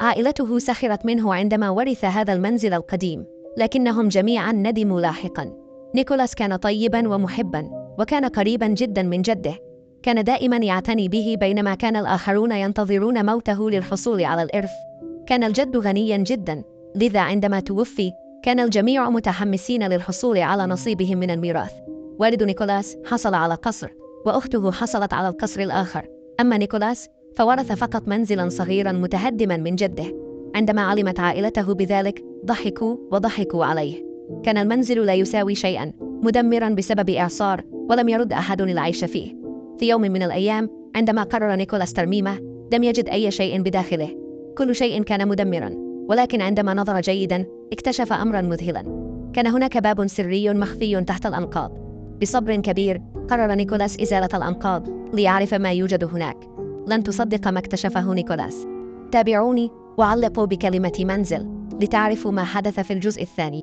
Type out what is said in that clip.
عائلته سخرت منه عندما ورث هذا المنزل القديم، لكنهم جميعا ندموا لاحقا. نيكولاس كان طيبا ومحبا، وكان قريبا جدا من جده. كان دائما يعتني به بينما كان الآخرون ينتظرون موته للحصول على الإرث. كان الجد غنيا جدا، لذا عندما توفي كان الجميع متحمسين للحصول على نصيبهم من الميراث. والد نيكولاس حصل على قصر، وأخته حصلت على القصر الآخر. أما نيكولاس فورث فقط منزلا صغيرا متهدما من جده. عندما علمت عائلته بذلك ضحكوا وضحكوا عليه. كان المنزل لا يساوي شيئا، مدمرا بسبب إعصار، ولم يرد أحد العيش فيه. في يوم من الأيام عندما قرر نيكولاس ترميمه، لم يجد أي شيء بداخله. كل شيء كان مدمرا، ولكن عندما نظر جيدا اكتشف أمرا مذهلا. كان هناك باب سري مخفي تحت الأنقاض. بصبر كبير قرر نيكولاس إزالة الأنقاض ليعرف ما يوجد هناك. لن تصدق ما اكتشفه نيكولاس. تابعوني وعلقوا بكلمة منزل لتعرفوا ما حدث في الجزء الثاني.